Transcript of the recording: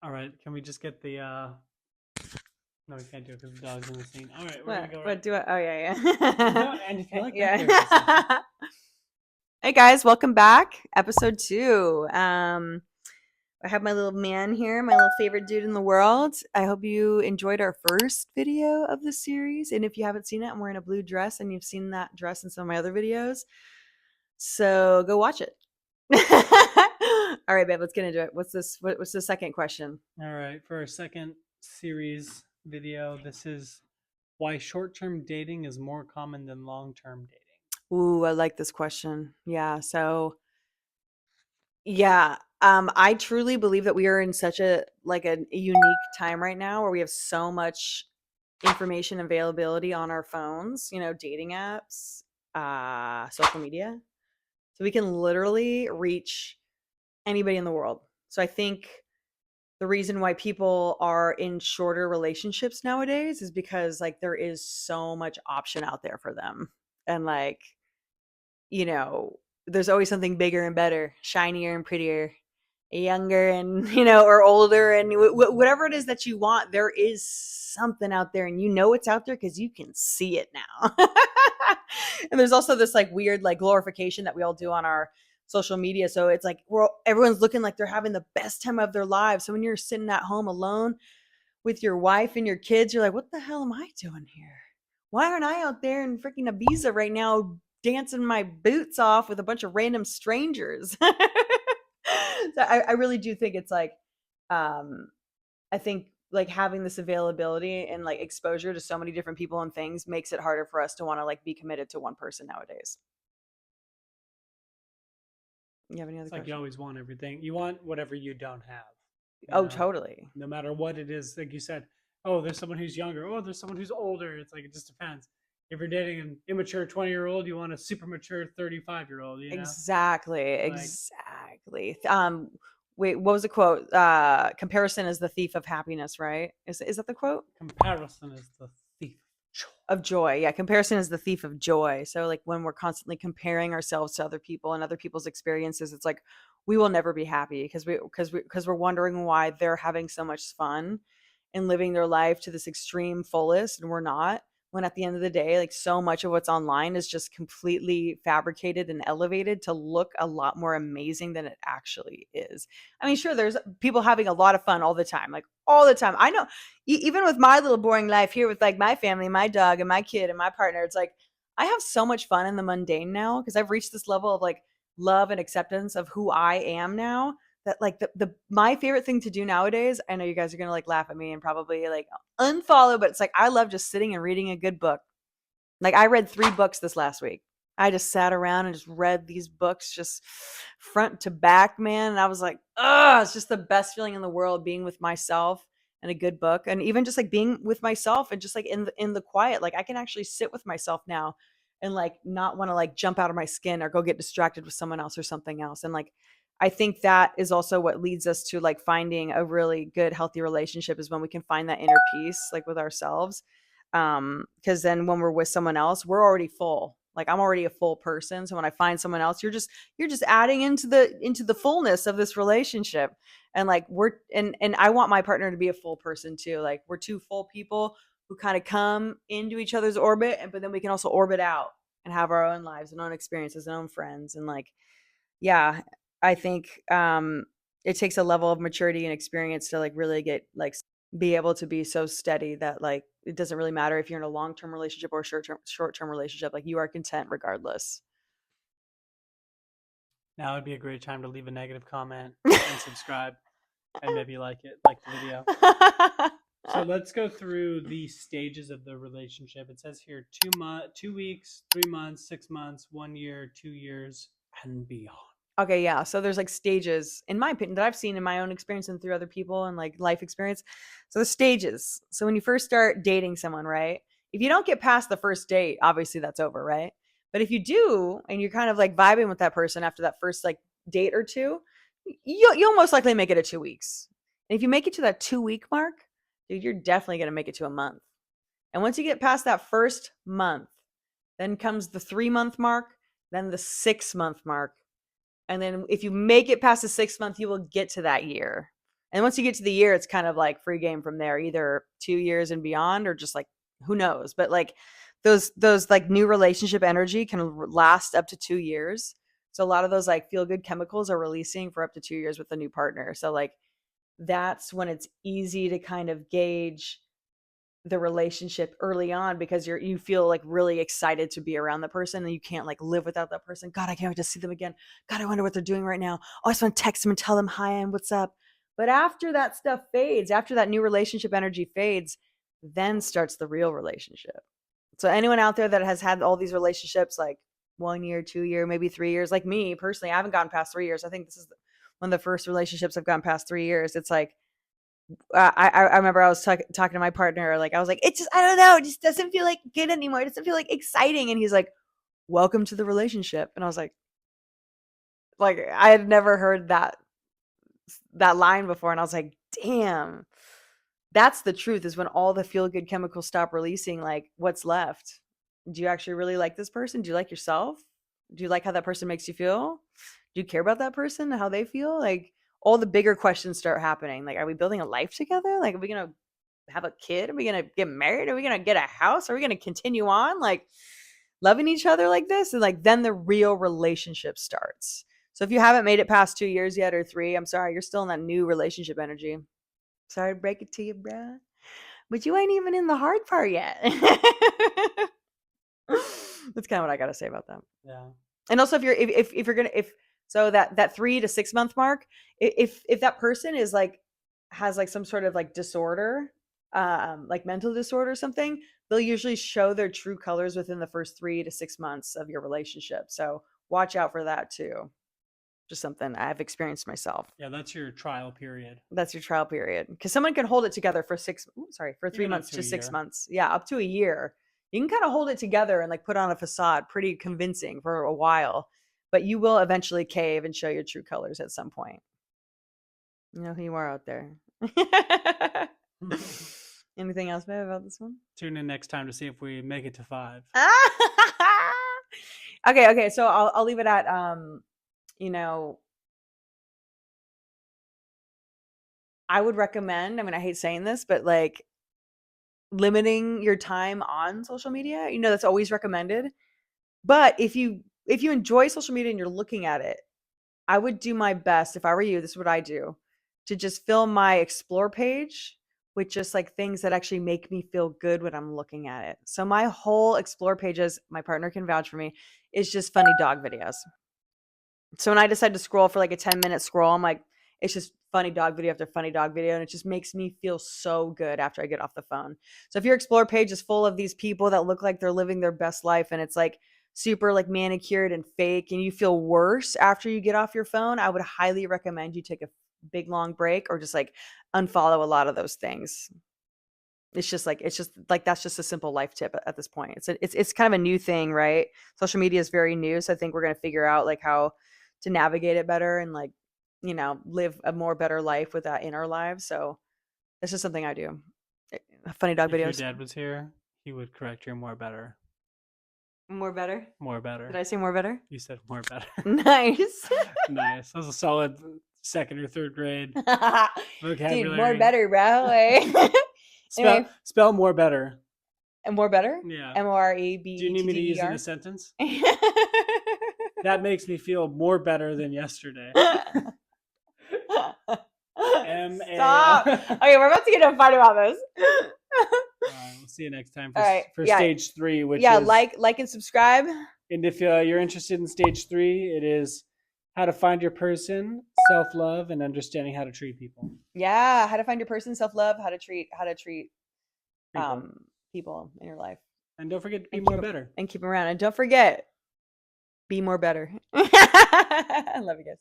All right, can we just get the no, we can't do it because the dog's in the scene. All right, we're gonna What? go right. What do I? Oh yeah, No, yeah. and if you like back there for a second. Yeah. Hey guys, welcome back. Episode 2. I have my little man here, my little favorite dude in the world. I hope you enjoyed our first video of the series. And if you haven't seen it, I'm wearing a blue dress and you've seen that dress in some of my other videos. So go watch it. All right, babe, let's get into it. What's the second question? All right, for our second series video, this is why short-term dating is more common than long-term dating. Ooh, I like this question. Yeah. I truly believe that we are in such a unique time right now where we have so much information availability on our phones, dating apps, social media. So we can literally reach anybody in the world. So I think the reason why people are in shorter relationships nowadays is because there is so much option out there for them. And you know, there's always something bigger and better, shinier and prettier, younger and, or older. And whatever it is that you want, there is something out there and it's out there because you can see it now. And there's also this weird glorification that we all do on our social media. So it's everyone's looking like they're having the best time of their lives. So when you're sitting at home alone with your wife and your kids, you're like, what the hell am I doing here? Why aren't I out there in freaking Ibiza right now dancing my boots off with a bunch of random strangers? So I really do think it's um, I think having this availability and exposure to so many different people and things makes it harder for us to want to be committed to one person nowadays. You have any other It's like you questions? always want everything. You want whatever you don't have. You Oh, know, totally. no matter what it is. Like you said, oh, there's someone who's younger. Oh, there's someone who's older. It's like it just depends. If you're dating an immature 20-year-old, you want a super mature 35-year-old. Exactly. Like Exactly. Wait, what was the quote? Comparison is the thief of happiness, right? Is that the quote? comparison is the thief of joy. Of joy. Yeah, comparison is the thief of joy. So when we're constantly comparing ourselves to other people and other people's experiences, it's like we will never be happy because we're wondering why they're having so much fun and living their life to this extreme fullest and we're not. When at the end of the day, so much of what's online is just completely fabricated and elevated to look a lot more amazing than it actually is. I mean, sure, there's people having a lot of fun all the time, all the time. I know even with my little boring life here with my family, my dog and my kid and my partner, it's I have so much fun in the mundane now because I've reached this level of love and acceptance of who I am now that the my favorite thing to do nowadays, I know you guys are going to laugh at me and probably unfollow, but it's I love just sitting and reading a good book. I read 3 books this last week. I just sat around and just read these books just front to back, man. And I was like, oh, it's just the best feeling in the world being with myself and a good book. And even just being with myself and just in the quiet, I can actually sit with myself now and not want to jump out of my skin or go get distracted with someone else or something else. And I think that is also what leads us to finding a really good, healthy relationship is when we can find that inner peace, with ourselves. Because then when we're with someone else, we're already full. I'm already a full person. So when I find someone else, you're just adding into the fullness of this relationship. And and I want my partner to be a full person too. We're two full people who kind of come into each other's orbit, but then we can also orbit out and have our own lives and own experiences and own friends. And yeah, I think it takes a level of maturity and experience to really get be able to be so steady that it doesn't really matter if you're in a long-term relationship or a short-term relationship, you are content regardless. now would be a great time to leave a negative comment and subscribe and maybe like the video. So let's go through the stages of the relationship. It says here 2 weeks, 3 months, 6 months, 1 year, 2 years, and beyond. Okay, yeah. So there's stages, in my opinion, that I've seen in my own experience and through other people and life experience. So the stages. So when you first start dating someone, right? If you don't get past the first date, obviously that's over, right? But if you do, and you're kind of vibing with that person after that first date or two, you'll most likely make it a 2 weeks. And if you make it to that 2 week mark, dude, you're definitely gonna make it to a month. And once you get past that first month, then comes the 3 month mark, then the 6 month mark. And then if you make it past the 6 month, you will get to that year. And once you get to the year, it's kind of like free game from there, either 2 years and beyond, or just like who knows. But like those like new relationship energy can last up to 2 years. So a lot of those like feel good chemicals are releasing for up to 2 years with a new partner. So like that's when it's easy to kind of gauge the relationship early on, because you feel like really excited to be around the person, and you can't like live without that person. God, I can't wait to see them again. God, I wonder what they're doing right now. Oh, I just want to text them and tell them hi and what's up. But after that stuff fades, after that new relationship energy fades, then starts the real relationship. So anyone out there that has had all these relationships, like 1 year, 2 year, maybe 3 years, like me personally, I haven't gotten past 3 years. I think this is one of the first relationships I've gotten past 3 years. It's like, I remember I was talking to my partner, like I was like, it just, I don't know, it just doesn't feel like good anymore. It doesn't feel like exciting. And he's like, welcome to the relationship. And I was like I had never heard that line before. And I was like, damn, that's the truth, is when all the feel good chemicals stop releasing, like what's left? Do you actually really like this person? Do you like yourself? Do you like how that person makes you feel? Do you care about that person, how they feel? Like all the bigger questions start happening. Like, are we building a life together? Like, are we going to have a kid? Are we going to get married? Are we going to get a house? Are we going to continue on like loving each other like this? And like, then the real relationship starts. So if you haven't made it past 2 years yet, or 3, I'm sorry, you're still in that new relationship energy. Sorry to break it to you, bruh, but you ain't even in the hard part yet. That's kind of what I got to say about that. Yeah. And also, if you're gonna, so that 3 to 6 month mark, if that person is like has like some sort of like disorder, like mental disorder or something, they'll usually show their true colors within the first 3 to 6 months of your relationship. So watch out for that too. Just something I've experienced myself. Yeah, that's your trial period. That's your trial period, because someone can hold it together for 3 Even up months to to a 6 year. months. Yeah, up to a year. You can kind of hold it together and like put on a facade pretty convincing for a while, but you will eventually cave and show your true colors at some point. You know who you are out there. Anything else, babe, about this one? Tune in next time to see if we make it to 5. Okay. So I'll leave it at you know, I would recommend, I mean, I hate saying this, but like limiting your time on social media. You know, that's always recommended. But if you enjoy social media and you're looking at it, I would do my best, if I were you, this is what I do, to just fill my explore page with just like things that actually make me feel good when I'm looking at it. So my whole explore pages, my partner can vouch for me, is just funny dog videos. So when I decide to scroll for like a 10-minute scroll, I'm like, it's just funny dog video after funny dog video. And it just makes me feel so good after I get off the phone. So if your explore page is full of these people that look like they're living their best life, and it's like super like manicured and fake, and you feel worse after you get off your phone, I would highly recommend you take a big long break, or just like unfollow a lot of those things. It's just like that's just a simple life tip at this point. It's kind of a new thing, right? Social media is very new, so I think we're going to figure out like how to navigate it better, and like, you know, live a more better life with that in our lives. So it's just something I do. Funny dog If videos. your dad was here, he would correct your more better. More better? More better. Did I say more better? You said more better. Nice. Nice. That was a solid 2nd or 3rd grade vocabulary. Dude, more better, bro. Anyway. Spell more better. And more better? Yeah. MOREBETTER. Do you need me to use it in a sentence? That makes me feel more better than yesterday. Stop. Okay, we're about to get in a fight about this. We'll see you next time for stage 3, which is like and subscribe. And if you're interested in stage 3, it is how to find your person, self-love, and understanding how to treat people. Yeah, how to find your person, self-love, how to treat People. people in your life. And don't forget to be more better. And keep them around. And don't forget, be more better. I love you guys.